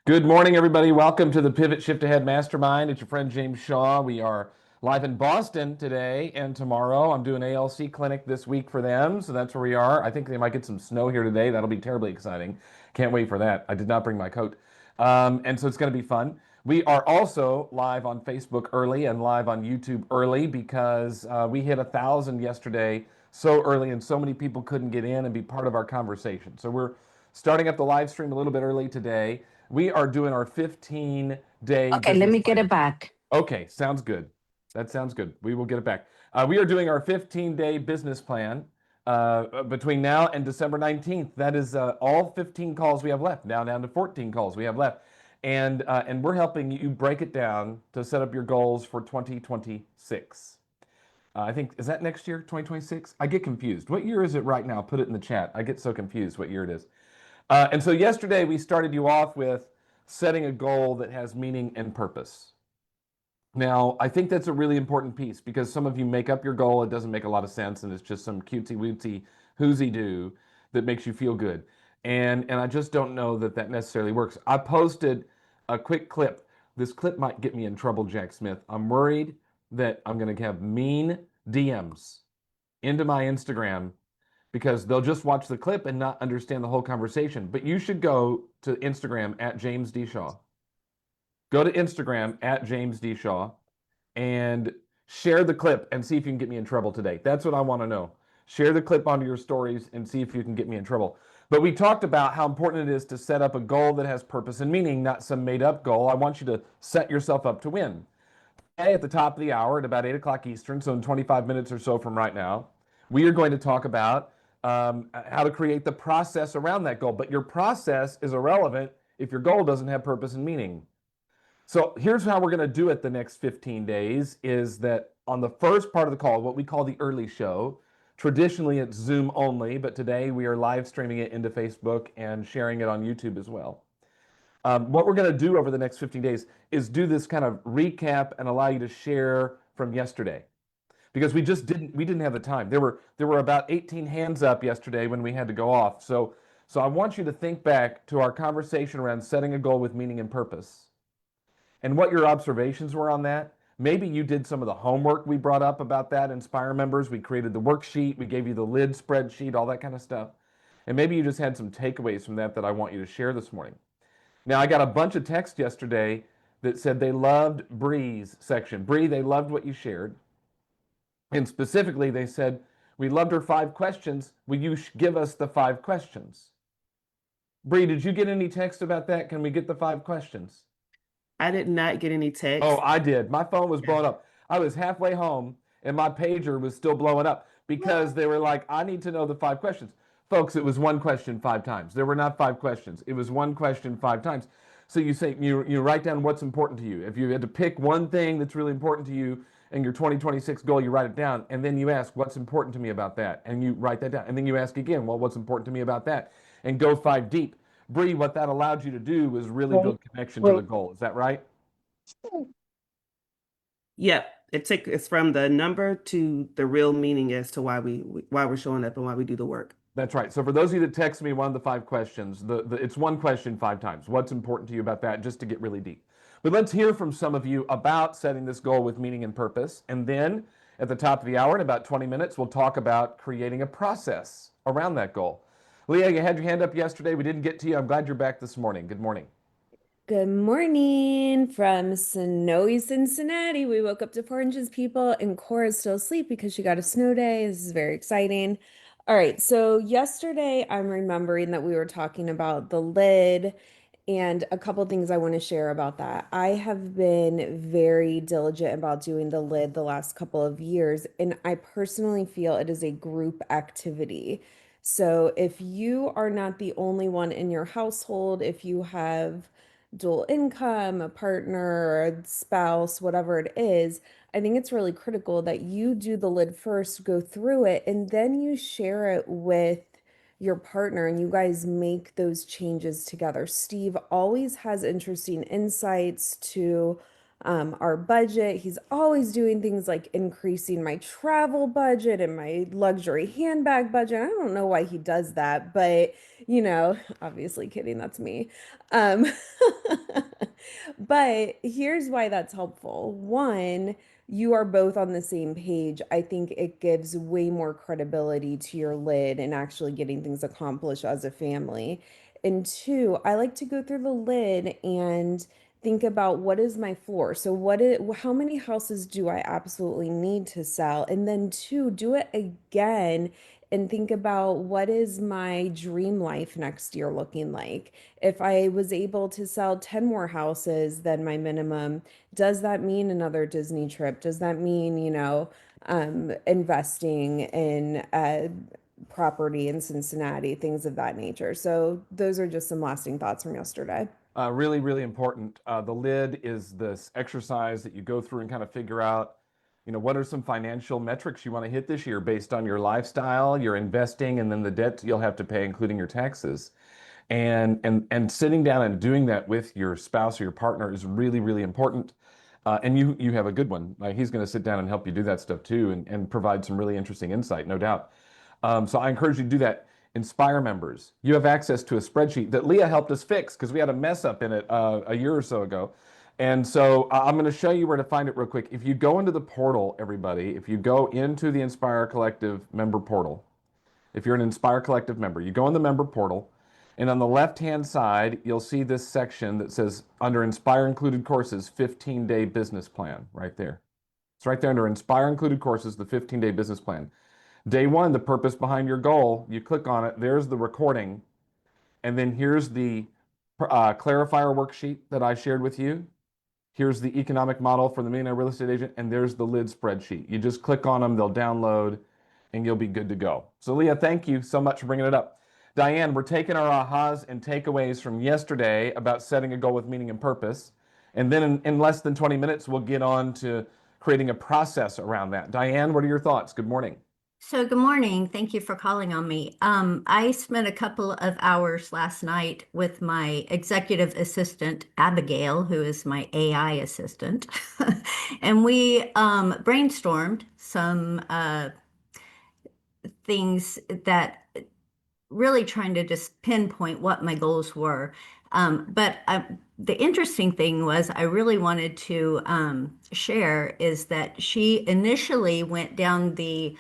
Good morning, everybody. Welcome to the Pivot Shift Ahead Mastermind. It's your friend James Shaw. We are live in Boston today and tomorrow. I'm doing ALC clinic this week for them, so that's where we are. I think they might get some snow here today. That'll be terribly exciting. Can't wait for that. I did not bring my coat. And so it's going to be fun. We are also live on Facebook early and live on YouTube early because we hit 1,000 yesterday so early and so many people couldn't get in and be part of our conversation. So we're starting up the live stream a little bit early today. We are doing our 15-day Okay, let business me get plan. it back. Okay, sounds good. That sounds good. We will get it back. We are doing our 15-day business plan between now and December 19th. That is all 15 calls we have left. Now down to 14 calls we have left. And we're helping you break it down to set up your goals for 2026. I think, is that next year, 2026? I get confused. What year is it right now? Put it in the chat. I get so confused what year it is. And so yesterday we started you off with setting a goal that has meaning and purpose. Now, I think that's a really important piece because some of you make up your goal, it doesn't make a lot of sense, and it's just some cutesy wootsy whoozy do that makes you feel good. And I just don't know that that necessarily works. I posted a quick clip. This clip might get me in trouble, Jack Smith. I'm worried that I'm going to have mean DMs into my Instagram because they'll just watch the clip and not understand the whole conversation. But you should go to Instagram at James D. Shaw. Go to Instagram at James D. Shaw and share the clip and see if you can get me in trouble today. That's what I want to know. Share the clip onto your stories and see if you can get me in trouble. But we talked about how important it is to set up a goal that has purpose and meaning, not some made up goal. I want you to set yourself up to win. Today, at the top of the hour, at about 8 o'clock Eastern, so in 25 minutes or so from right now, we are going to talk about how to create the process around that goal. But your process is irrelevant if your goal doesn't have purpose and meaning. So here's how we're going to do it the next 15 days is that on the first part of the call, what we call the early show, traditionally it's Zoom only, but today we are live streaming it into Facebook and sharing it on YouTube as well. What we're going to do over the next 15 days is do this kind of recap and allow you to share from yesterday because we didn't have the time. There were about 18 hands up yesterday when we had to go off. So I want you to think back to our conversation around setting a goal with meaning and purpose and what your observations were on that. Maybe you did some of the homework we brought up about that, Inspire members. We created the worksheet, we gave you the lid spreadsheet, all that kind of stuff. And maybe you just had some takeaways from that that I want you to share this morning. Now, I got a bunch of text yesterday that said they loved Bree's section. Bree, they loved what you shared. And specifically, they said, we loved her 5 questions. Will you give us the 5 questions? Bree, did you get any text about that? Can we get the 5 questions? I did not get any Oh, text. I did. My phone was blowing up. I was halfway home and my pager was still blowing up because they were like, I need to know the 5 questions. Folks, it was one question 5 times. There were not 5 questions. It was one question 5 times. So you say you write down what's important to you. If you had to pick one thing that's really important to you and your 2026 goal, you write it down and then you ask what's important to me about that and you write that down. And then you ask again, well, what's important to me about that? And go 5 deep. Bree, what that allowed you to do was really build connection to the goal. Is that right? Yep. It's from the number to the real meaning as to why we're showing up and why we do the work. That's right. So for those of you that text me one of the 5 questions, it's one question 5 times. What's important to you about that, just to get really deep. But let's hear from some of you about setting this goal with meaning and purpose. And then at the top of the hour, in about 20 minutes, we'll talk about creating a process around that goal. Leah, you had your hand up yesterday. We didn't get to you. I'm glad you're back this morning. Good morning. Good morning from snowy Cincinnati. We woke up to 4 inches, people, and Cora's still asleep because she got a snow day. This is very exciting. All right, so yesterday I'm remembering that we were talking about the lid and a couple things I want to share about that. I have been very diligent about doing the lid the last couple of years, and I personally feel it is a group activity. So if you are not the only one in your household, if you have dual income, a partner, a spouse, whatever it is, I think it's really critical that you do the lid first, go through it, and then you share it with your partner and you guys make those changes together. Steve always has interesting insights to our budget. He's always doing things like increasing my travel budget and my luxury handbag budget. I don't know why he does that, but obviously kidding, that's me. Um, but here's why that's helpful. One, you are both on the same page. I think it gives way more credibility to your lid and actually getting things accomplished as a family. And two, I like to go through the lid and think about what is my floor. So how many houses do I absolutely need to sell? And then two, do it again and think about what is my dream life next year looking like. If I was able to sell 10 more houses than my minimum, does that mean another Disney trip? Does that mean, investing in property in Cincinnati, things of that nature? So those are just some lasting thoughts from yesterday. Really, really important. The lid is this exercise that you go through and kind of figure out, what are some financial metrics you want to hit this year based on your lifestyle, your investing, and then the debt you'll have to pay, including your taxes. And sitting down and doing that with your spouse or your partner is really, really important. And you have a good one. Like he's going to sit down and help you do that stuff too, and provide some really interesting insight, no doubt. So I encourage you to do that. Inspire members. You have access to a spreadsheet that Leah helped us fix because we had a mess up in it a year or so ago. And so I'm going to show you where to find it real quick. If you go into the portal, everybody, if you go into the Inspire Collective member portal, if you're an Inspire Collective member, you go in the member portal, and on the left-hand side, you'll see this section that says under Inspire Included Courses, 15-day business plan right there. It's right there under Inspire Included Courses, the 15-day business plan. Day one, the purpose behind your goal. You click on it. There's the recording. And then here's the clarifier worksheet that I shared with you. Here's the economic model for the millionaire real estate agent. And there's the lid spreadsheet. You just click on them. They'll download and you'll be good to go. So Leah, thank you so much for bringing it up. Diane, we're taking our ahas and takeaways from yesterday about setting a goal with meaning and purpose. And then in less than 20 minutes, we'll get on to creating a process around that. Diane, what are your thoughts? Good morning. So good morning. Thank you for calling on me. I spent a couple of hours last night with my executive assistant, Abigail, who is my AI assistant, and we brainstormed some things that really trying to just pinpoint what my goals were. But the interesting thing was I really wanted to share is that she initially went down the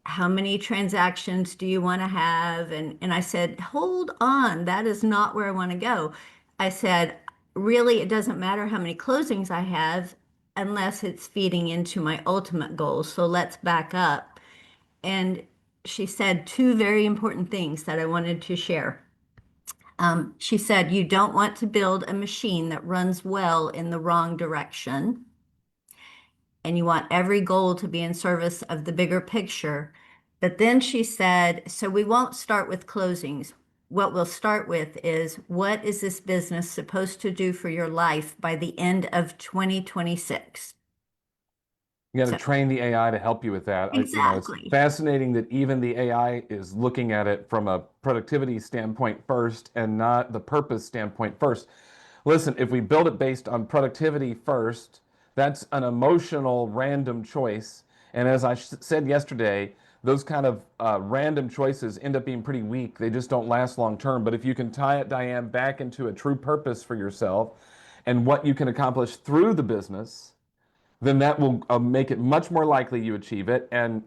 how many transactions do you want to have? And I said, hold on, that is not where I want to go. I said, really, it doesn't matter how many closings I have unless it's feeding into my ultimate goals. So let's back up. And she said two very important things that I wanted to share. She said, you don't want to build a machine that runs well in the wrong direction. And you want every goal to be in service of the bigger picture. But then she said, so we won't start with closings. What we'll start with is what is this business supposed to do for your life by the end of 2026? You got to train the AI to help you with that. Exactly. It's fascinating that even the AI is looking at it from a productivity standpoint first and not the purpose standpoint first. Listen, if we build it based on productivity first, that's an emotional random choice. And as I said yesterday, those kind of random choices end up being pretty weak. They just don't last long term. But if you can tie it, Diane, back into a true purpose for yourself and what you can accomplish through the business, then that will make it much more likely you achieve it and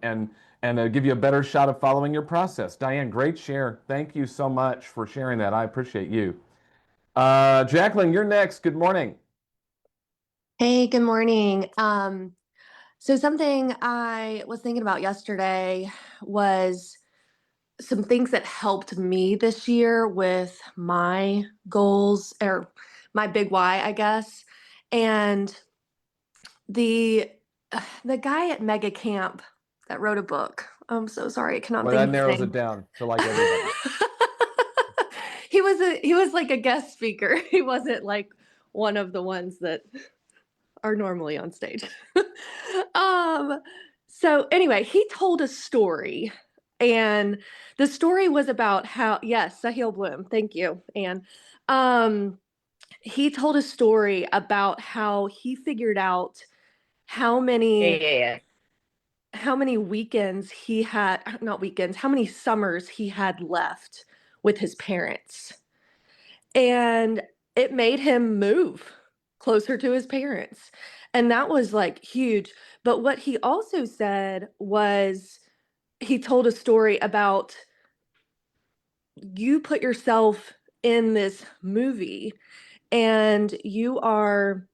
give you a better shot of following your process. Diane, great share. Thank you so much for sharing that. I appreciate you. Jacqueline, you're next. Good morning. Hey, good morning. So something I was thinking about yesterday was some things that helped me this year with my goals or my big why, I guess. And the the guy at Mega Camp that wrote a book. I'm so sorry, I cannot Well, think that of his narrows name. it down to like everybody. He was like a guest speaker. He wasn't like one of the ones that are normally on stage. So anyway, he told a story, and the story was about how, yes, Sahil Bloom, thank you, Anne. he told a story about how he figured out how many how many weekends he had, not weekends, how many summers he had left with his parents. And it made him move closer to his parents. And that was like huge. But what he also said was he told a story about you put yourself in this movie and you are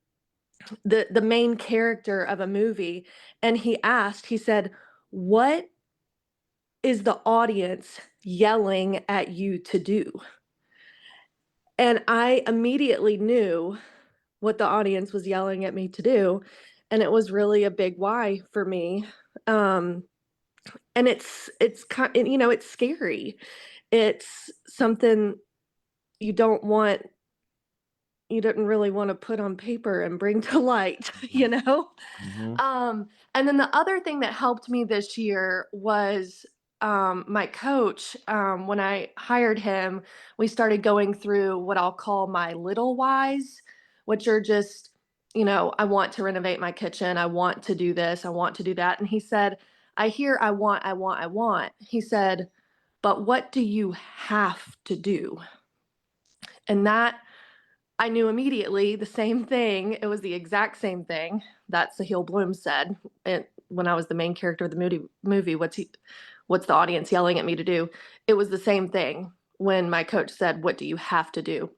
the main character of a movie. And he said, what is the audience yelling at you to do? And I immediately knew what the audience was yelling at me to do. And it was really a big why for me. Um, and it's kind, you know, it's scary. It's something you don't want, you didn't really want to put on paper and bring to light, you know? Mhm. And then the other thing that helped me this year was my coach. When I hired him, we started going through what I'll call my little whys, which are just, you know, I want to renovate my kitchen. I want to do this. I want to do that. And he said, I hear I want, I want, I want. He said, but what do you have to do? And that I knew immediately the same thing. It was the exact same thing that Sahil Bloom said when I was the main character of the movie. What's the audience yelling at me to do? It was the same thing when my coach said, "What do you have to do?"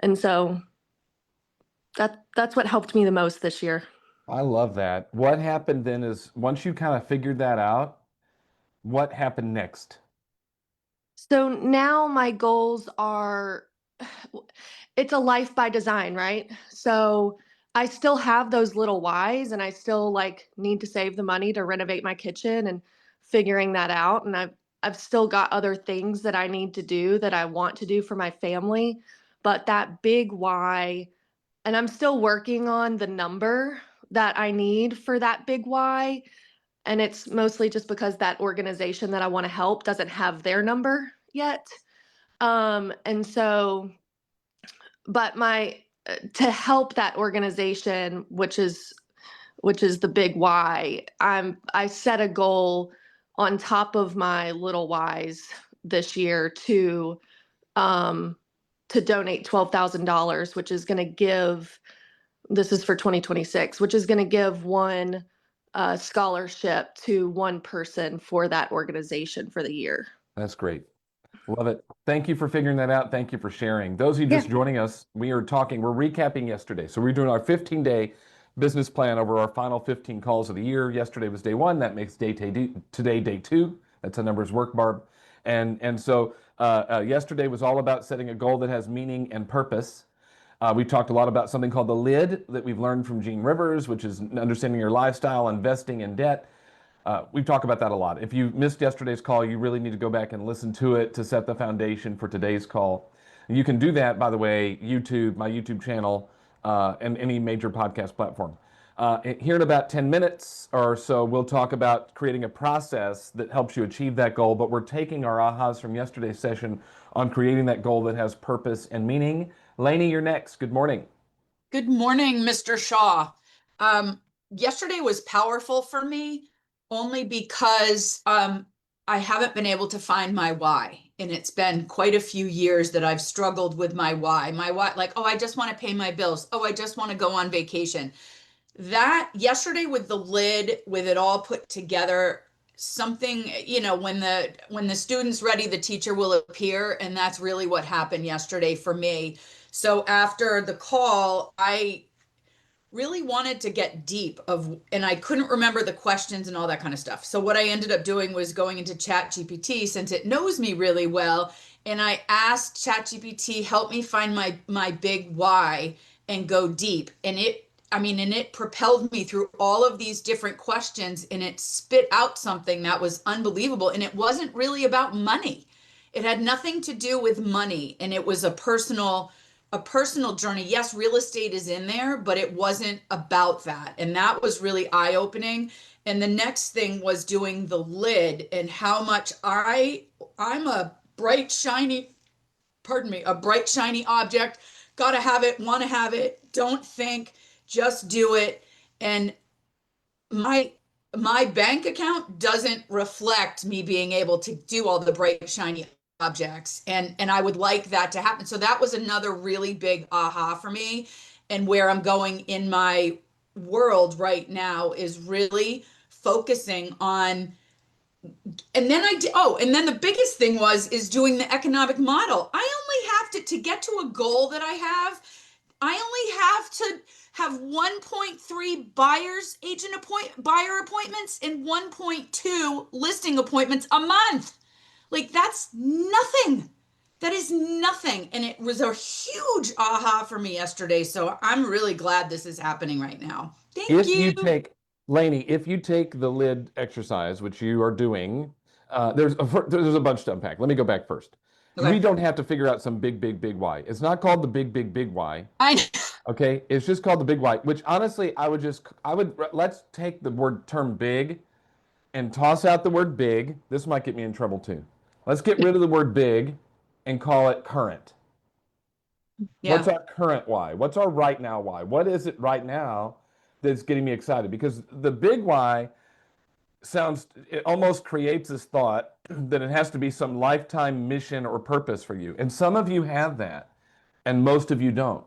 And so that's what helped me the most this year. I love that. What happened then is once you kind of figured that out, what happened next? So now my goals are it's a life by design, right? So I still have those little whys and I still like need to save the money to renovate my kitchen and figuring that out. And I've still got other things that I need to do that I want to do for my family. But that big why, and I'm still working on the number that I need for that big why. And it's mostly just because that organization that I want to help doesn't have their number yet. And so but my to help that organization, which is the big why, I set a goal on top of my little whys this year um to donate $12,000, which is going to give, this is for 2026, which is going to give one scholarship to one person for that organization for the year. That's great. Love it. Thank you for figuring that out. Thank you for sharing. Those of you just Yeah. joining us, we're recapping yesterday. So we're doing our 15-day business plan over our final 15 calls of the year. Yesterday was day one. That makes today day two. That's a numbers work, Barb. And so yesterday was all about setting a goal that has meaning and purpose. We talked a lot about something called the lid that we've learned from Gene Rivers, which is understanding your lifestyle, investing in debt. We talk about that a lot. If you missed yesterday's call, you really need to go back and listen to it to set the foundation for today's call. You can do that, by the way, YouTube, my YouTube channel, and any major podcast platform. Here in about 10 minutes or so, we'll talk about creating a process that helps you achieve that goal, but we're taking our ahas from yesterday's session on creating that goal that has purpose and meaning. Lainey, you're next. Good morning. Good morning, Mr. Shaw. Yesterday was powerful for me only because I haven't been able to find my why. And it's been quite a few years that I've struggled with my why. My why, like, oh, I just want to pay my bills. Oh, I just want to go on vacation. That yesterday with the lid, with it all put together, something, you know, when the student's ready, the teacher will appear. And that's really what happened yesterday for me. So after the call, I really wanted to get deep and I couldn't remember the questions and all that kind of stuff. So what I ended up doing was going into Chat GPT, since it knows me really well, and I asked Chat GPT, help me find my big why and go deep. And it propelled me through all of these different questions, and it spit out something that was unbelievable. And it wasn't really about money. It had nothing to do with money, and it was a personal journey. Yes, real estate is in there, but it wasn't about that. And that was really eye-opening. And the next thing was doing the lid and how much I'm a bright, shiny object gotta have it, want to have it, don't think, just do it. And my my bank account doesn't reflect me being able to do all the bright shiny objects, and I would like that to happen. So that was another really big aha for me, and where I'm going in my world right now is really focusing on. And then and then the biggest thing is doing the economic model. I only have to get to a goal that I have, I only have to have 1.3 buyer appointments and 1.2 listing appointments a month. Like, that's nothing. That is nothing. And it was a huge aha for me yesterday. So I'm really glad this is happening right now. Thank If you. you take, Lainey, if you take the lid exercise, which you are doing, there's a bunch to unpack. Let me go back first. Okay. We don't have to figure out some big why. It's not called the big why. Okay, it's just called the big why, which honestly, let's take the term big and toss out the word big. This might get me in trouble too. Let's get rid of the word big and call it current. Yeah. What's our current why? What's our right now why? What is it right now that's getting me excited? Because the big why it almost creates this thought that it has to be some lifetime mission or purpose for you. And some of you have that, and most of you don't.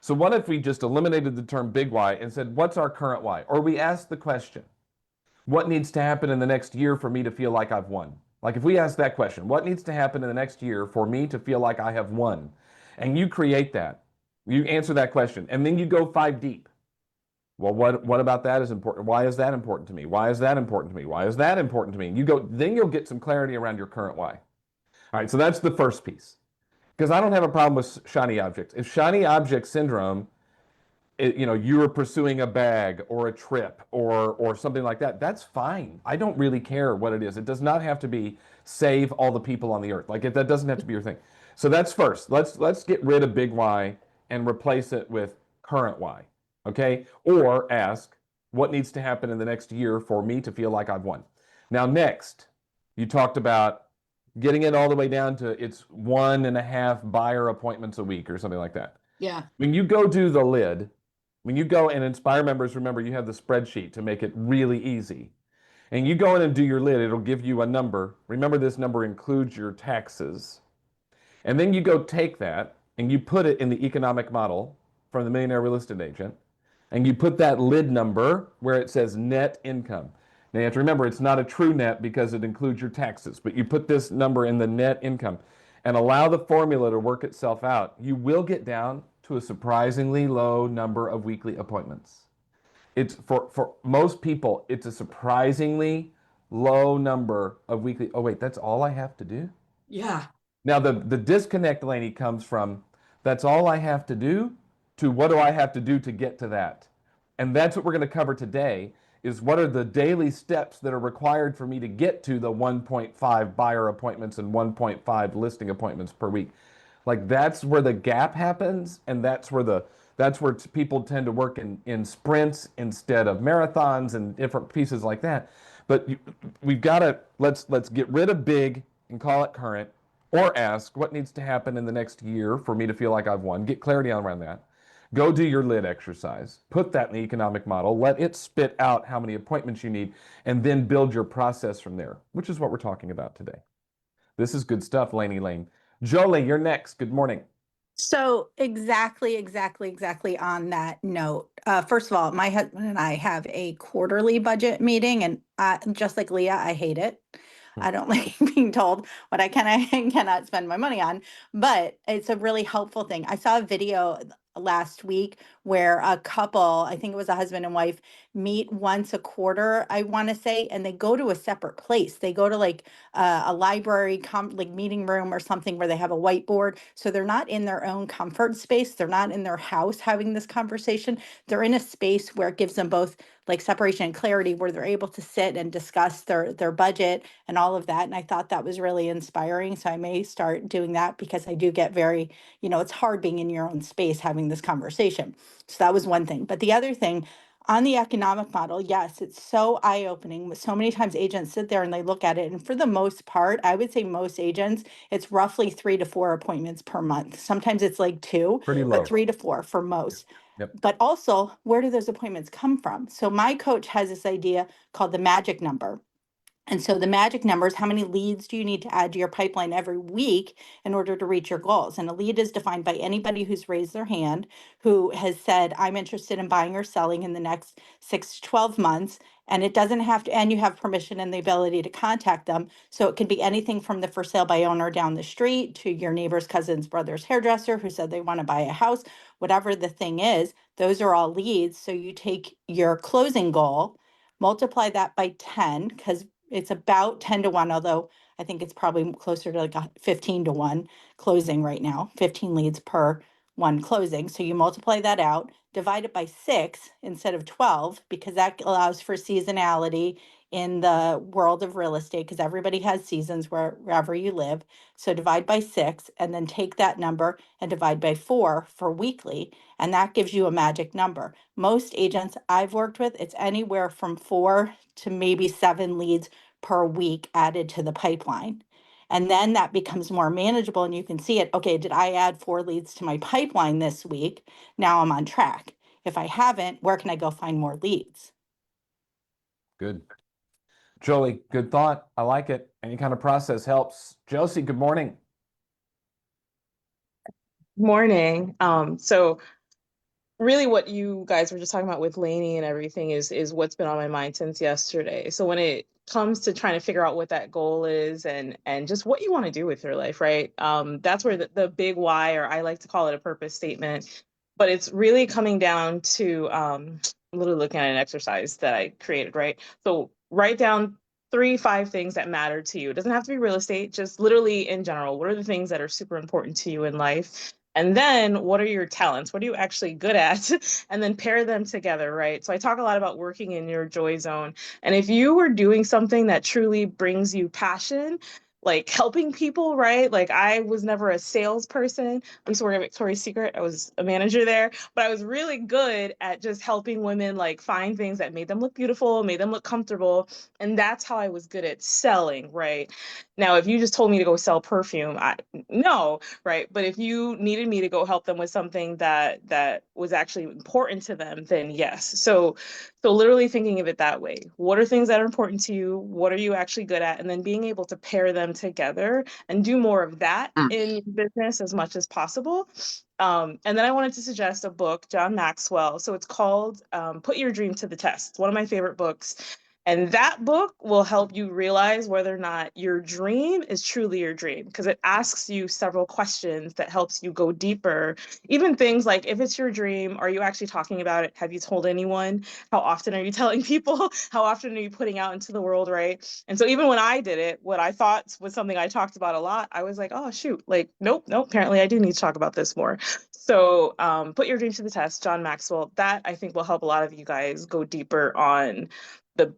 So what if we just eliminated the term big why and said, what's our current why? Or we ask the question, what needs to happen in the next year for me to feel like I've won? Like, if we ask that question, what needs to happen in the next year for me to feel like I have won? And you create that, you answer that question, and then you go 5 deep. Well, what about that is important? Why is that important to me? Why is that important to me? Why is that important to me? Then you'll get some clarity around your current why. All right, so that's the first piece. Because I don't have a problem with shiny objects. If shiny object syndrome, you were pursuing a bag or a trip or something like that, that's fine. I don't really care what it is. It does not have to be save all the people on the earth. That doesn't have to be your thing. So that's first. Let's get rid of big why and replace it with current why. Okay? Or ask, what needs to happen in the next year for me to feel like I've won? Now, next, you talked about getting it all the way down to it's 1.5 buyer appointments a week or something like that. Yeah. When you go do the lid, when you go and Inspire members, remember you have the spreadsheet to make it really easy. And you go in and do your lid, it'll give you a number. Remember, this number includes your taxes. And then you go take that and you put it in the economic model from the Millionaire Real Estate Agent. And you put that lid number where it says net income. Now you have to remember, it's not a true net because it includes your taxes, but you put this number in the net income and allow the formula to work itself out. You will get down to a surprisingly low number of weekly appointments. It's for most people, it's a surprisingly low number of weekly. Oh wait, that's all I have to do? Yeah. Now the disconnect, Lainey, comes from that's all I have to do to what do I have to do to get to that? And that's what we're going to cover today is what are the daily steps that are required for me to get to the 1.5 buyer appointments and 1.5 listing appointments per week. That's where the gap happens, and that's where people tend to work in sprints instead of marathons and different pieces like that. But we've got to let's get rid of big and call it current, or ask what needs to happen in the next year for me to feel like I've won. Get clarity around that. Go do your lid exercise. Put that in the economic model. Let it spit out how many appointments you need, and then build your process from there, which is what we're talking about today. This is good stuff, Lainey Lane. Jolie, you're next. Good morning. So exactly on that note. First of all, my husband and I have a quarterly budget meeting, and just like Leah, I hate it. I don't like being told what I can and cannot spend my money on, but it's a really helpful thing. I saw a video last week where a couple, I think it was a husband and wife, meet once a quarter, I want to say, and they go to a separate place. They go to a library, meeting room or something where they have a whiteboard. So they're not in their own comfort space. They're not in their house having this conversation. They're in a space where it gives them both separation and clarity, where they're able to sit and discuss their budget and all of that. And I thought that was really inspiring. So I may start doing that, because I do get very, it's hard being in your own space having this conversation. So that was one thing. But the other thing, on the economic model, yes, it's so eye-opening. So many times agents sit there and they look at it, and for the most part, I would say most agents, it's roughly 3 to 4 appointments per month. Sometimes it's like 2, Pretty but low. 3 to 4 for most. Yep. But also, where do those appointments come from? So my coach has this idea called the magic number. And so the magic number is how many leads do you need to add to your pipeline every week in order to reach your goals? And a lead is defined by anybody who's raised their hand, who has said, I'm interested in buying or selling in the next 6 to 12 months. And it doesn't have to, and you have permission and the ability to contact them. So it could be anything from the for sale by owner down the street to your neighbor's cousin's brother's hairdresser who said they want to buy a house, whatever the thing is, those are all leads. So you take your closing goal, multiply that by 10, because it's about 10 to 1, although I think it's probably closer to like a 15 to 1 closing right now, 15 leads per one closing. So you multiply that out, divide it by 6 instead of 12, because that allows for seasonality in the world of real estate, because everybody has seasons wherever you live. So divide by 6 and then take that number and divide by 4 for weekly. And that gives you a magic number. Most agents I've worked with, it's anywhere from 4 to maybe 7 leads per week added to the pipeline. And then that becomes more manageable and you can see it. Okay, did I add 4 leads to my pipeline this week? Now I'm on track. If I haven't, where can I go find more leads? Good. Jolie, good thought. I like it. Any kind of process helps. Josie, good morning. Morning. So really what you guys were just talking about with Lainey and everything is what's been on my mind since yesterday. So when it comes to trying to figure out what that goal is and just what you want to do with your life, right? That's where the big why, or I like to call it a purpose statement, but it's really coming down to I'm literally looking at an exercise that I created, right? So write down 5 things that matter to you. It doesn't have to be real estate, just literally in general. What are the things that are super important to you in life? And then what are your talents? What are you actually good at? And then pair them together, right? So I talk a lot about working in your joy zone. And if you were doing something that truly brings you passion, like helping people, right? Like I was never a salesperson. I used to work at Victoria's Secret. I was a manager there, but I was really good at just helping women like find things that made them look beautiful, made them look comfortable. And that's how I was good at selling, right? Now, if you just told me to go sell perfume, no, right? But if you needed me to go help them with something that was actually important to them, then yes. So literally thinking of it that way. What are things that are important to you? What are you actually good at? And then being able to pair them together and do more of that in your business as much as possible. And then I wanted to suggest a book, John Maxwell. So it's called Put Your Dream to the Test. It's one of my favorite books. And that book will help you realize whether or not your dream is truly your dream, because it asks you several questions that helps you go deeper. Even things like, if it's your dream, are you actually talking about it? Have you told anyone? How often are you telling people? How often are you putting out into the world, right? And so even when I did it, what I thought was something I talked about a lot, I was like, oh, shoot, like, nope, apparently I do need to talk about this more. So Put Your Dream to the Test, John Maxwell, that I think will help a lot of you guys go deeper on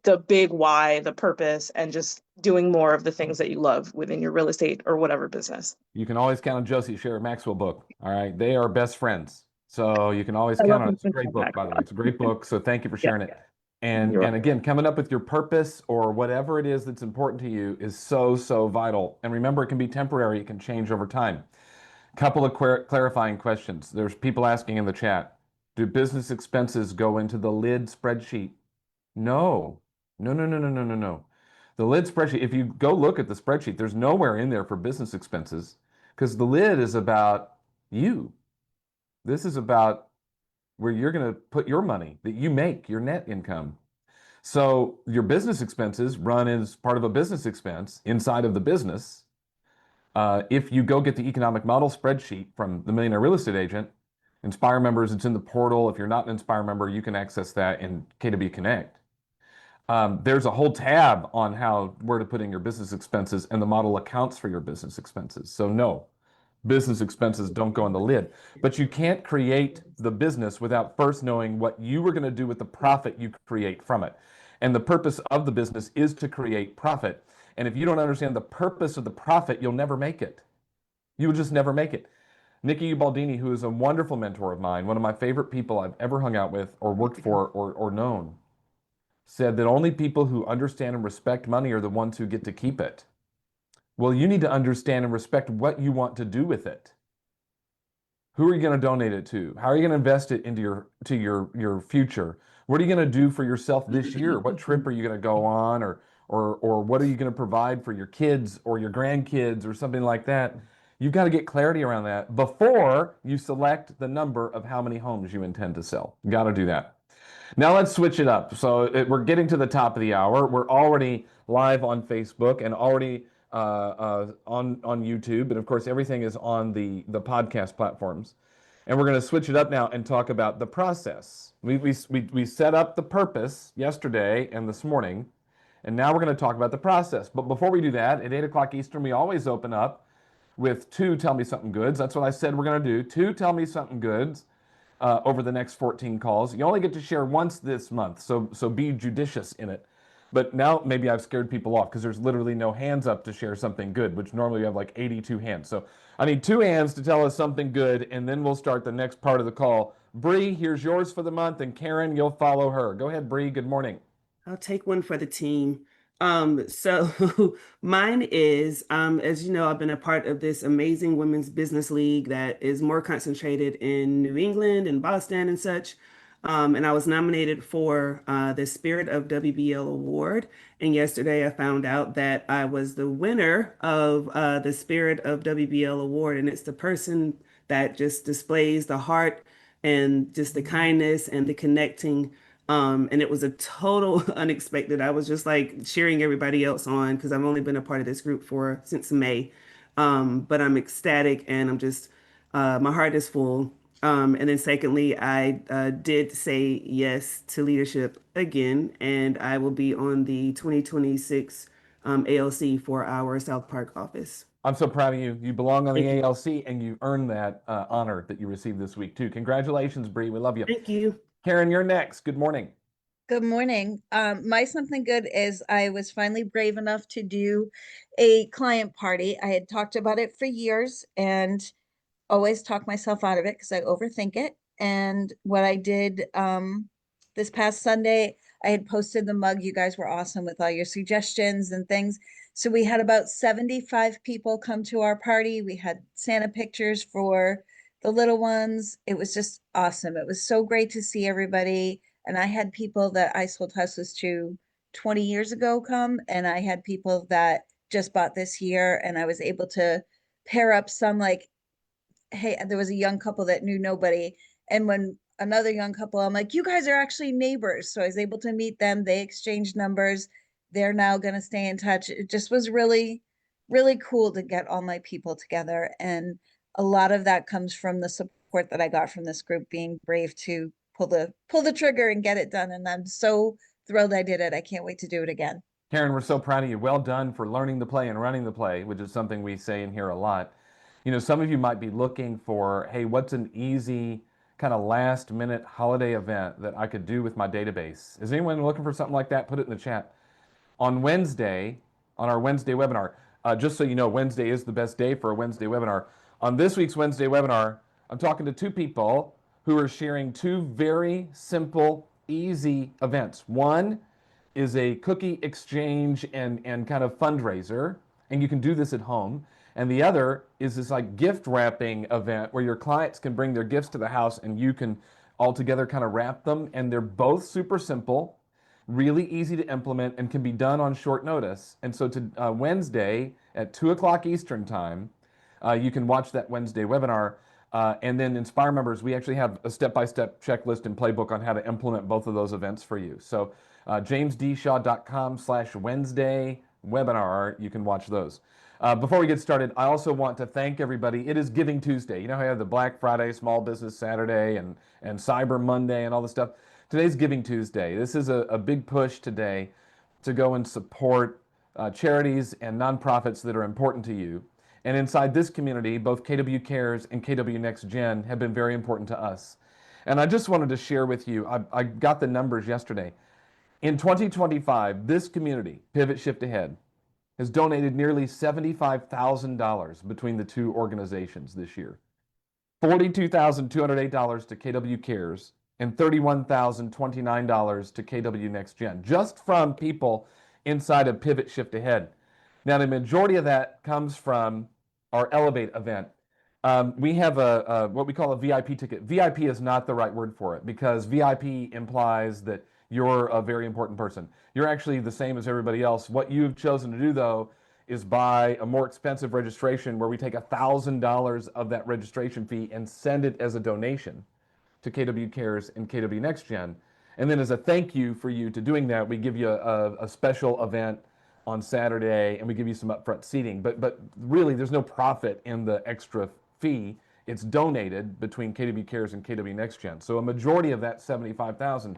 the big why, the purpose, and just doing more of the things that you love within your real estate or whatever business. You can always count on Josie to share a Maxwell book. All right. They are best friends. So you can always I count love on it. me It's a some great book, by the way. Maxwell. It's a great book. So thank you for sharing it. And You're again, coming up with your purpose or whatever it is that's important to you is so vital. And remember, it can be temporary. It can change over time. Couple of clarifying questions. There's people asking in the chat, do business expenses go into the lid spreadsheet? No. No. The lid spreadsheet, if you go look at the spreadsheet, there's nowhere in there for business expenses because the lid is about you. This is about where you're going to put your money that you make, your net income. So your business expenses run as part of a business expense inside of the business. If you go get the economic model spreadsheet from the Millionaire Real Estate Agent, Inspire members, it's in the portal. If you're not an Inspire member, you can access that in KW Connect. There's a whole tab on where to put in your business expenses, and the model accounts for your business expenses. So no, business expenses don't go in the lid. But you can't create the business without first knowing what you were going to do with the profit you create from it. And the purpose of the business is to create profit. And if you don't understand the purpose of the profit, you'll never make it. You will just never make it. Nikki Ubaldini, who is a wonderful mentor of mine, one of my favorite people I've ever hung out with or worked for or known, said that only people who understand and respect money are the ones who get to keep it. Well, you need to understand and respect what you want to do with it. Who are you going to donate it to? How are you going to invest it into your future? What are you going to do for yourself this year? What trip are you going to go on, or what are you going to provide for your kids or your grandkids or something like that? You've got to get clarity around that before you select the number of how many homes you intend to sell. You got to do that. Now let's switch it up. So we're getting to the top of the hour. We're already live on Facebook and already on YouTube, and of course everything is on the podcast platforms. And we're going to switch it up now and talk about the process. We set up the purpose yesterday and this morning, and now we're going to talk about the process. But before we do that, at 8 o'clock Eastern, we always open up with 2 Tell Me Something Goods. That's what I said we're going to do. 2 Tell Me Something Goods over the next 14 calls. You only get to share once this month, so be judicious in it. But now maybe I've scared people off because there's literally no hands up to share something good, which normally we have like 82 hands. So I need 2 hands to tell us something good, and then we'll start the next part of the call. Bree, here's yours for the month, and Karen, you'll follow her. Go ahead, Bree. Good morning. I'll take one for the team. So mine is, as you know, I've been a part of this amazing women's business league that is more concentrated in New England and Boston and such. And I was nominated for the Spirit of WBL Award. And yesterday I found out that I was the winner of the Spirit of WBL Award. And it's the person that just displays the heart and just the kindness and the connecting. And it was a total unexpected. I was just like cheering everybody else on because I've only been a part of this group since May. But I'm ecstatic and I'm just, my heart is full. And then secondly, I did say yes to leadership again, and I will be on the 2026 ALC for our South Park office. I'm so proud of you. You belong on the Thank you. ALC, and you earned that honor that you received this week, too. Congratulations, Bree. We love you. Thank you. Karen, you're next. Good morning. Good morning. My something good is I was finally brave enough to do a client party. I had talked about it for years and always talk myself out of it because I overthink it. And what I did this past Sunday, I had posted the mug. You guys were awesome with all your suggestions and things. So we had about 75 people come to our party. We had Santa pictures for the little ones. It was just awesome. It was so great to see everybody. And I had people that I sold houses to 20 years ago come, and I had people that just bought this year, and I was able to pair up some like, hey, there was a young couple that knew nobody. And when another young couple, I'm like, you guys are actually neighbors. So I was able to meet them. They exchanged numbers. They're now going to stay in touch. It just was really, really cool to get all my people together. And a lot of that comes from the support that I got from this group being brave to pull the trigger and get it done. And I'm so thrilled I did it. I can't wait to do it again. Karen, we're so proud of you. Well done for learning the play and running the play, which is something we say in here a lot. You know, some of you might be looking for, hey, what's an easy kind of last minute holiday event that I could do with my database? Is anyone looking for something like that? Put it in the chat. On Wednesday, on our Wednesday webinar, just so you know, Wednesday is the best day for a Wednesday webinar. On this week's Wednesday webinar, I'm talking to 2 people who are sharing 2 very simple, easy events. One is a cookie exchange and kind of fundraiser, and you can do this at home. And the other is this like gift wrapping event where your clients can bring their gifts to the house and you can all together kind of wrap them. And they're both super simple, really easy to implement, and can be done on short notice. And so to Wednesday at 2 o'clock Eastern time, you can watch that Wednesday webinar. And then Inspire members, we actually have a step-by-step checklist and playbook on how to implement both of those events for you. So jamesdshaw.com/Wednesday webinar, you can watch those. Before we get started, I also want to thank everybody. It is Giving Tuesday. You know how you have the Black Friday, Small Business Saturday, and Cyber Monday and all this stuff? Today's Giving Tuesday. This is a big push today to go and support charities and nonprofits that are important to you. And inside this community, both KW Cares and KW Next Gen have been very important to us. And I just wanted to share with you, I got the numbers yesterday. In 2025, this community, Pivot Shift Ahead, has donated nearly $75,000 between the 2 organizations this year. $42,208 to KW Cares, and $31,029 to KW Next Gen, just from people inside of Pivot Shift Ahead. Now, the majority of that comes from our Elevate event. We have what we call a VIP ticket. VIP is not the right word for it, because VIP implies that you're a very important person. You're actually the same as everybody else. What you've chosen to do, though, is buy a more expensive registration where we take $1,000 of that registration fee and send it as a donation to KW Cares and KW Next Gen. And then as a thank you for you to doing that, we give you a special event on Saturday, and we give you some upfront seating. But really, there's no profit in the extra fee. It's donated between KW Cares and KW Next Gen. So a majority of that $75,000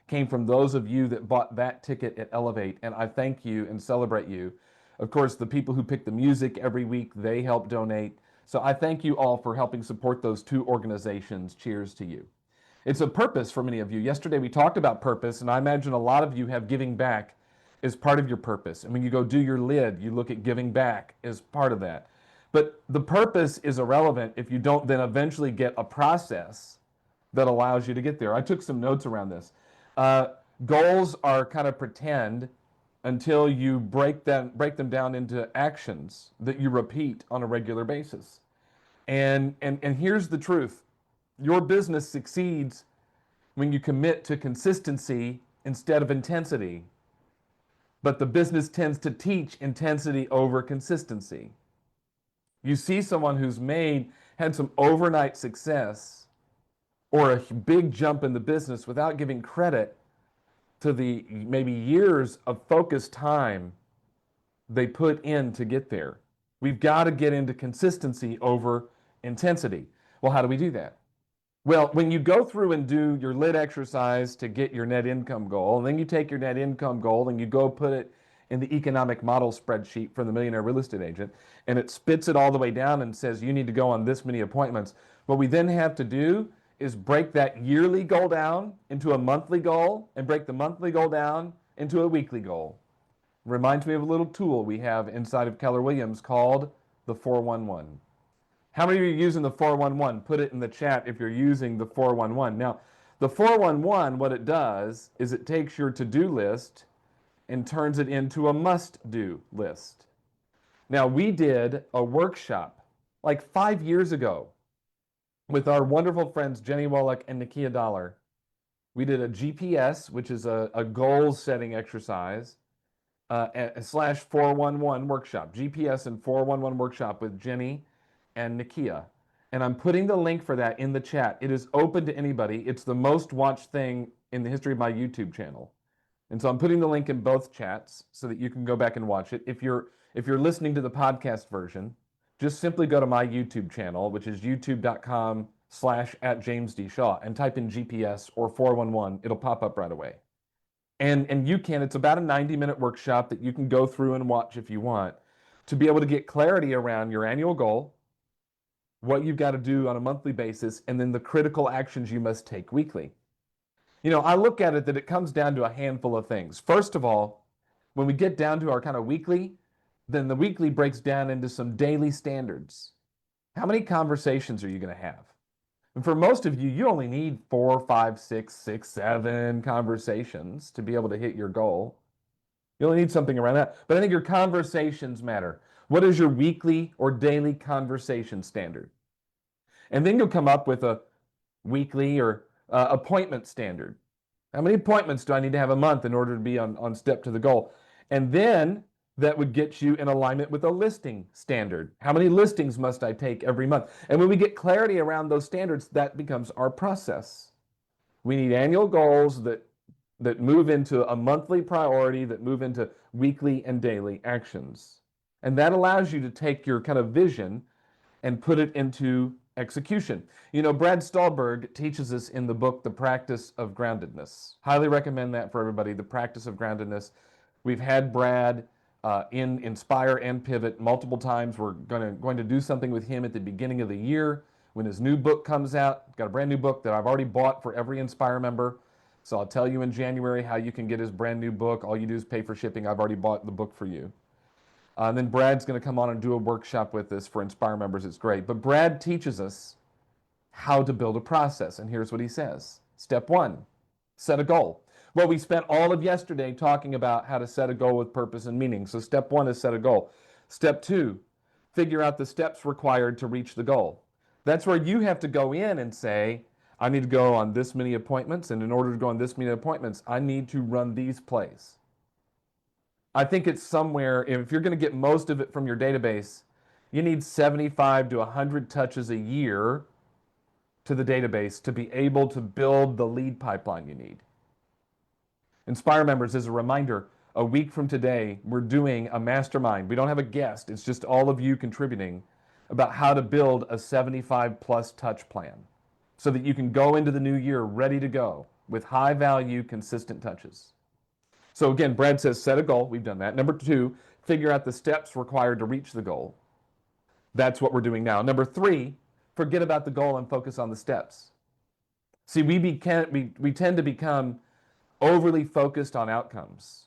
came from those of you that bought that ticket at Elevate, and I thank you and celebrate you. Of course, the people who pick the music every week, they help donate. So I thank you all for helping support those two organizations. Cheers to you. It's a purpose for many of you. Yesterday we talked about purpose, and I imagine a lot of you have giving back as part of your purpose. And when you go do your lid, you look at giving back as part of that. But the purpose is irrelevant if you don't then eventually get a process that allows you to get there. I took some notes around this. Goals are kind of pretend until you break them down into actions that you repeat on a regular basis. And here's the truth. Your business succeeds when you commit to consistency instead of intensity. But the business tends to teach intensity over consistency. You see someone who's had some overnight success or a big jump in the business without giving credit to the maybe years of focused time they put in to get there. We've got to get into consistency over intensity. Well, how do we do that? Well, when you go through and do your lid exercise to get your net income goal, and then you take your net income goal and you go put it in the economic model spreadsheet from the Millionaire Real Estate Agent, and it spits it all the way down and says you need to go on this many appointments. What we then have to do is break that yearly goal down into a monthly goal and break the monthly goal down into a weekly goal. Reminds me of a little tool we have inside of Keller Williams called the 411. How many of you are using the 411? Put it in the chat if you're using the 411. Now, the 411, what it does is it takes your to-do list and turns it into a must-do list. Now, we did a workshop like 5 years ago with our wonderful friends Jenny Wallach and Nakia Dollar. We did a GPS, which is a goal-setting exercise, slash 411 workshop, GPS and 411 workshop with Jenny and Nakia. And I'm putting the link for that in the chat. It is open to anybody. It's the most watched thing in the history of my YouTube channel. And so I'm putting the link in both chats so that you can go back and watch it. If you're listening to the podcast version, just simply go to my YouTube channel, which is youtube.com/@JamesDShaw, and type in GPS or 411. It'll pop up right away. And it's about a 90-minute workshop that you can go through and watch if you want to be able to get clarity around your annual goal, what you've got to do on a monthly basis, and then the critical actions you must take weekly. You know, I look at it that it comes down to a handful of things. First of all, when we get down to our kind of weekly, then the weekly breaks down into some daily standards. How many conversations are you going to have? And for most of you, you only need 4, 5, 6, 7 conversations to be able to hit your goal. You only need something around that. But I think your conversations matter. What is your weekly or daily conversation standard? And then you'll come up with a weekly or appointment standard. How many appointments do I need to have a month in order to be on step to the goal? And then that would get you in alignment with a listing standard. How many listings must I take every month? And when we get clarity around those standards, that becomes our process. We need annual goals that move into a monthly priority, that move into weekly and daily actions. And that allows you to take your kind of vision and put it into execution. You know, Brad Stulberg teaches us in the book, The Practice of Groundedness. Highly recommend that for everybody, The Practice of Groundedness. We've had Brad in Inspire and Pivot multiple times. We're going to do something with him at the beginning of the year when his new book comes out. Got a brand new book that I've already bought for every Inspire member. So I'll tell you in January how you can get his brand new book. All you do is pay for shipping. I've already bought the book for you. And then Brad's going to come on and do a workshop with us for Inspire members. It's great. But Brad teaches us how to build a process. And here's what he says. Step 1, set a goal. Well, we spent all of yesterday talking about how to set a goal with purpose and meaning. So step 1 is set a goal. Step 2, figure out the steps required to reach the goal. That's where you have to go in and say, I need to go on this many appointments, and in order to go on this many appointments, I need to run these plays. I think it's somewhere, if you're going to get most of it from your database, you need 75 to 100 touches a year to the database to be able to build the lead pipeline you need. Inspire members, as a reminder, a week from today, we're doing a mastermind. We don't have a guest, it's just all of you contributing about how to build a 75 plus touch plan so that you can go into the new year ready to go with high value, consistent touches. So again, Brad says set a goal. We've done that. Number 2, figure out the steps required to reach the goal. That's what we're doing now. Number 3, forget about the goal and focus on the steps. See, we tend to become overly focused on outcomes.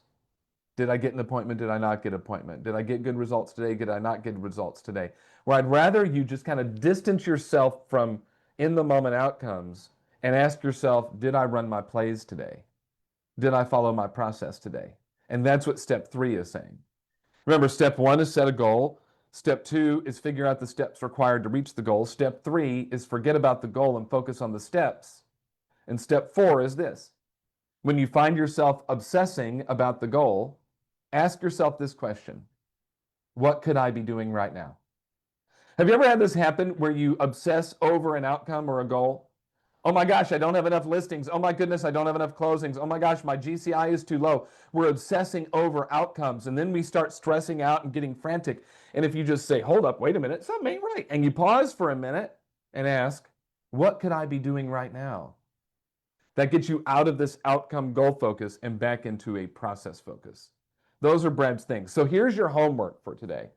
Did I get an appointment? Did I not get an appointment? Did I get good results today? Did I not get results today? Where I'd rather you just kind of distance yourself from in the moment outcomes and ask yourself, did I run my plays today? Did I follow my process today? And that's what step 3 is saying. Remember, step 1 is set a goal. Step 2 is figure out the steps required to reach the goal. Step 3 is forget about the goal and focus on the steps. And step 4 is this. When you find yourself obsessing about the goal, ask yourself this question. What could I be doing right now? Have you ever had this happen where you obsess over an outcome or a goal? Oh my gosh, I don't have enough listings. Oh my goodness, I don't have enough closings. Oh my gosh, my GCI is too low. We're obsessing over outcomes, and then we start stressing out and getting frantic. And if you just say, hold up, wait a minute, something ain't right, and you pause for a minute and ask, what could I be doing right now? That gets you out of this outcome goal focus and back into a process focus. Those are Brad's things. So here's your homework for today.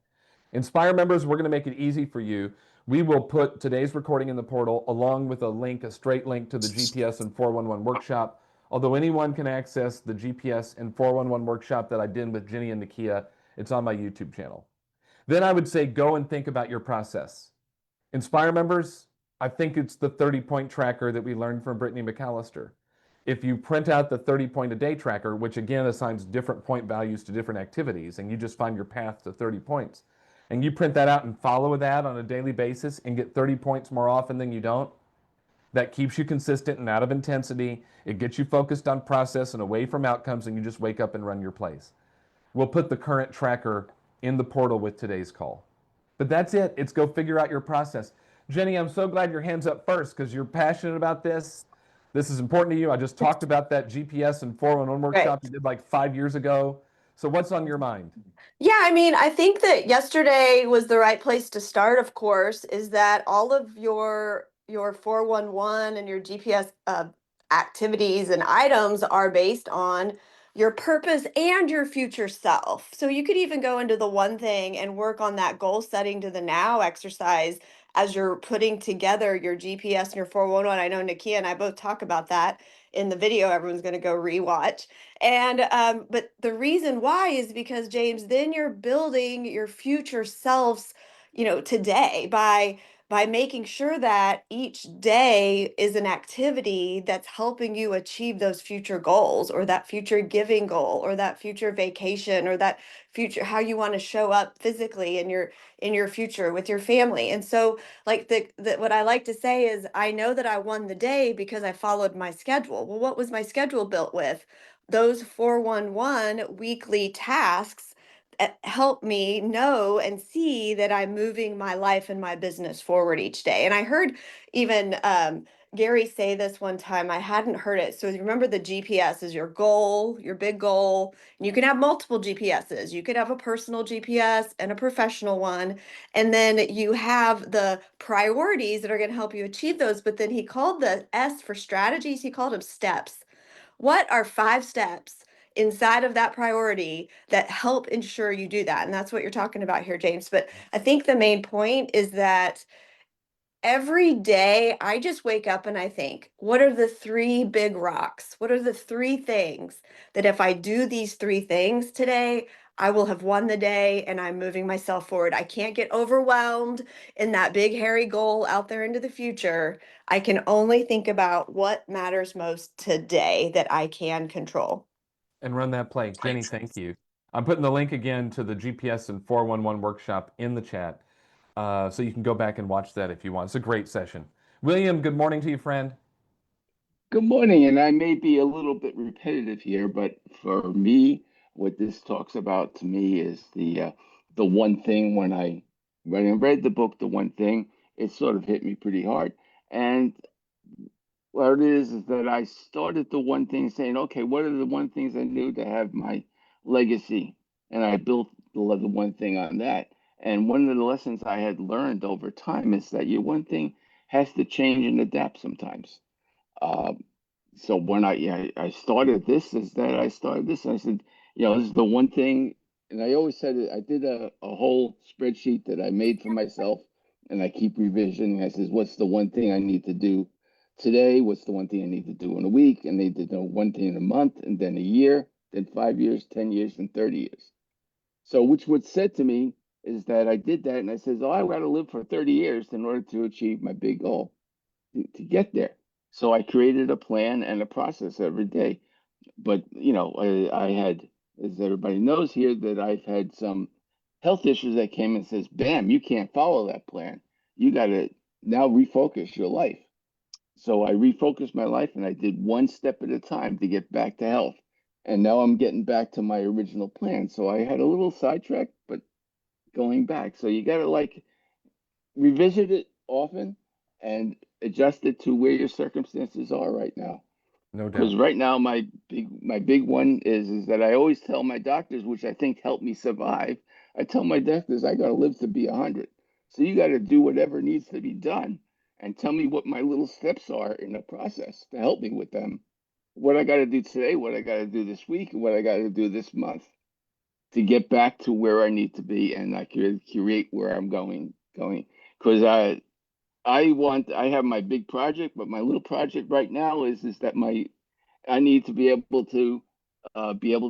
Inspire members, we're going to make it easy for you. We will put today's recording in the portal along with a link, a straight link to the GPS and 411 workshop. Although anyone can access the GPS and 411 workshop that I did with Jenny and Nakia, it's on my YouTube channel. Then I would say go and think about your process. Inspire members, I think it's the 30-point tracker that we learned from Brittany McAllister. If you print out the 30-point-a-day tracker, which again assigns different point values to different activities, and you just find your path to 30 points, and you print that out and follow that on a daily basis and get 30 points more often than you don't, that keeps you consistent and out of intensity. It gets you focused on process and away from outcomes, and you just wake up and run your plays. We'll put the current tracker in the portal with today's call. But that's it. It's go figure out your process. Jenny, I'm so glad your hand's up first because you're passionate about this. This is important to you. I just talked about that GPS and 411 workshop you did like 5 years ago. So what's on your mind? Yeah, I mean, I think that yesterday was the right place to start, of course, is that all of your 411 and your GPS activities and items are based on your purpose and your future self. So you could even go into the one thing and work on that goal setting to the now exercise as you're putting together your GPS and your 411. I know Nakia and I both talk about that in the video everyone's going to go rewatch. And but the reason why is because, James, then you're building your future selves, today by making sure that each day is an activity that's helping you achieve those future goals, or that future giving goal, or that future vacation, or that future how you want to show up physically in your future with your family. And so, like, the what I like to say is, I know that I won the day because I followed my schedule. Well, what was my schedule built with? Those 411 weekly tasks help me know and see that I'm moving my life and my business forward each day. And I heard even Gary say this one time. I hadn't heard it. So remember, the GPS is your goal, your big goal. And you can have multiple GPSs. You could have a personal GPS and a professional one. And then you have the priorities that are going to help you achieve those. But then he called the S for strategies, he called them steps. What are 5 steps inside of that priority that help ensure you do that? And that's what you're talking about here, James. But I think the main point is that every day I just wake up and I think, what are the 3 big rocks? What are the 3 things that if I do these 3 things today, I will have won the day and I'm moving myself forward. I can't get overwhelmed in that big, hairy goal out there into the future. I can only think about what matters most today that I can control. And run that play. Jenny, thank you. I'm putting the link again to the GPS and 411 workshop in the chat, so you can go back and watch that if you want. It's a great session. William, good morning to you, friend. Good morning, and I may be a little bit repetitive here, but for me, what this talks about to me is the one thing when I read the book, the one thing, it sort of hit me pretty hard. And what it is that I started the one thing saying, okay, what are the one things I knew to have my legacy? And I built the one thing on that. And one of the lessons I had learned over time is that your one thing has to change and adapt sometimes. Uh, so when I started this, is that I started this, and I said, this is the one thing, and I always said it. I did a whole spreadsheet that I made for myself, and I keep revisioning. I says, what's the one thing I need to do today? What's the one thing I need to do in a week? And they did know one thing in a month, and then a year, then 5 years, 10 years, and 30 years. So which what said to me is that I did that, and I says, oh, I got to live for 30 years in order to achieve my big goal to get there. So I created a plan and a process every day. But, I had, as everybody knows here, that I've had some health issues that came and says, bam, you can't follow that plan. You got to now refocus your life. So I refocused my life and I did one step at a time to get back to health. And now I'm getting back to my original plan. So I had a little sidetrack, but going back. So you got to revisit it often and adjust it to where your circumstances are right now. No Because doubt. right now my big one is that I always tell my doctors, which I think helped me survive. I tell my doctors I gotta live to be 100. So you got to do whatever needs to be done, and tell me what my little steps are in the process to help me with them. What I got to do today, what I got to do this week, and what I got to do this month to get back to where I need to be, and I can curate where I'm going. Because I have my big project, but my little project right now is that I need to be able to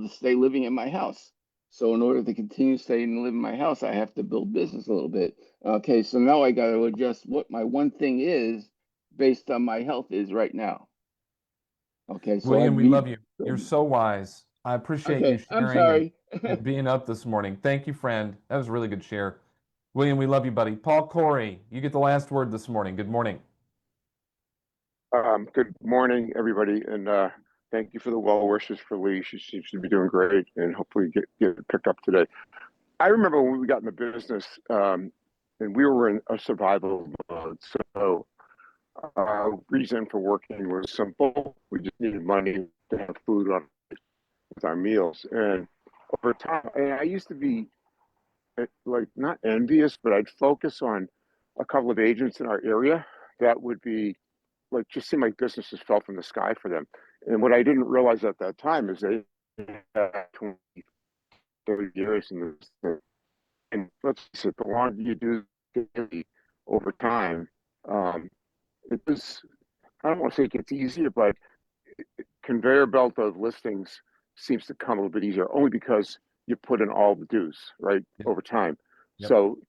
stay living in my house. So in order to continue staying and live in my house, I have to build business a little bit. Okay, so now I got to adjust what my one thing is based on my health is right now. Okay, so William, we love you. You're so wise. I appreciate you okay, I'm sharing sorry. and being up this morning. Thank you, friend. That was a really good share. William, we love you, buddy. Paul Corey, you get the last word this morning. Good morning. Good morning, everybody, and thank you for the well wishes for Lee. She seems to be doing great, and hopefully get picked up today. I remember when we got in the business, and we were in a survival mode. So our reason for working was simple: we just needed money to have food on with our meals. And over time, and I used to be like not envious, but I'd focus on a couple of agents in our area that would be like just seemed like businesses fell from the sky for them. And what I didn't realize at that time is they had 20, 30 years in this thing. And let's face it, the longer you do daily over time, it was, I don't want to say it gets easier, but conveyor belt of listings seems to come a little bit easier only because you put in all the dues, right, Yep. over time. Yep. So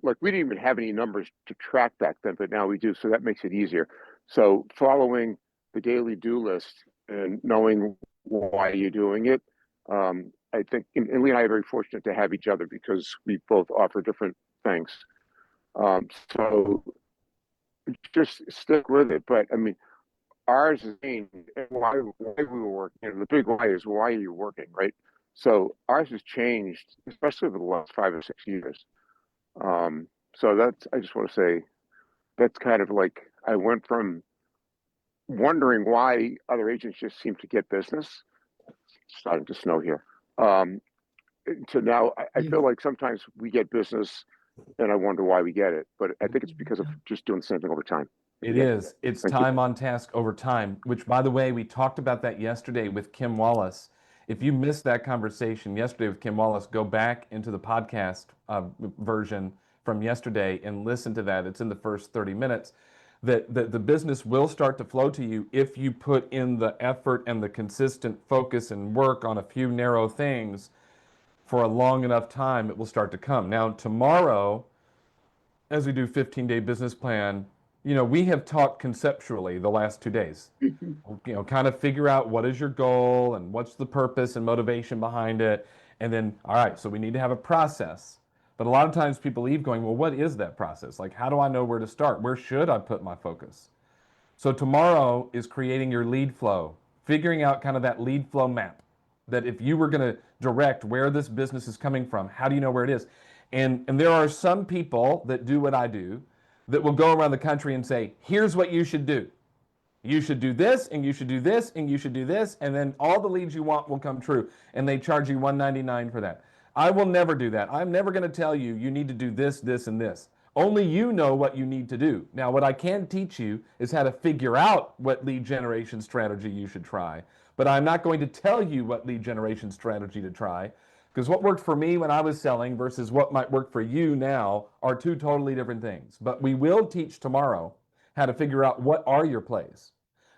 like we didn't even have any numbers to track back then, but now we do. So that makes it easier. So following the daily do list and knowing why you're doing it, I think, and Lee and I are very fortunate to have each other because we both offer different things. So just stick with it. But I mean, ours is why we were working. You know, the big why is why are you working, right? So ours has changed, especially over the last 5 or 6 years. So that's I just want to say that's kind of like I went from wondering why other agents just seem to get business. It's starting to snow here. Um, to now I feel like sometimes we get business and I wonder why we get it. But I think it's because of just doing the same thing over time. It is. It's Thank you. time on task over time, which, by the way, we talked about that yesterday with Kim Wallace. If you missed that conversation yesterday with Kim Wallace, go back into the podcast version from yesterday and listen to that. It's in the first 30 minutes. That the business will start to flow to you if you put in the effort and the consistent focus and work on a few narrow things. for a long enough time, it will start to come. Now, tomorrow, as we do 15-day business plan, we have talked conceptually the last 2 days. Kind of figure out what is your goal and what's the purpose and motivation behind it. And then, all right, so we need to have a process. But a lot of times people leave going, well, what is that process? Like, how do I know where to start? Where should I put my focus? So tomorrow is creating your lead flow, figuring out kind of that lead flow map, that if you were going to direct where this business is coming from, how do you know where it is? And there are some people that do what I do that will go around the country and say, here's what you should do. You should do this, and you should do this, and you should do this, and then all the leads you want will come true. And they charge you $199 for that. I will never do that. I'm never going to tell you, you need to do this, this, and this. Only you know what you need to do. Now, what I can teach you is how to figure out what lead generation strategy you should try. But I'm not going to tell you what lead generation strategy to try, because what worked for me when I was selling versus what might work for you now are two totally different things. But we will teach tomorrow how to figure out what are your plays.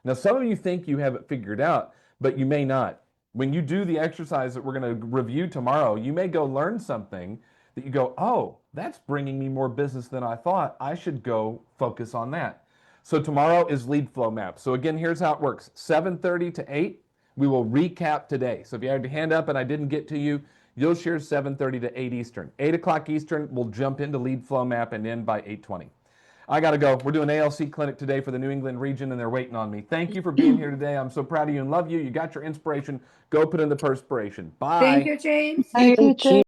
Now, some of you think you have it figured out, but you may not. When you do the exercise that we're going to review tomorrow, you may go learn something that you go, oh, that's bringing me more business than I thought. I should go focus on that. So tomorrow is lead flow map. So again, here's how it works. 7:30 to 8, we will recap today. So if you had your hand up and I didn't get to you, you'll share 7:30 to 8 Eastern. 8 o'clock Eastern, we'll jump into lead flow map and end by 8:20. I got to go. We're doing ALC clinic today for the New England region, and they're waiting on me. Thank you for being here today. I'm so proud of you and love you. You got your inspiration. Go put in the perspiration. Bye. Thank you, James. Thank you, Jay.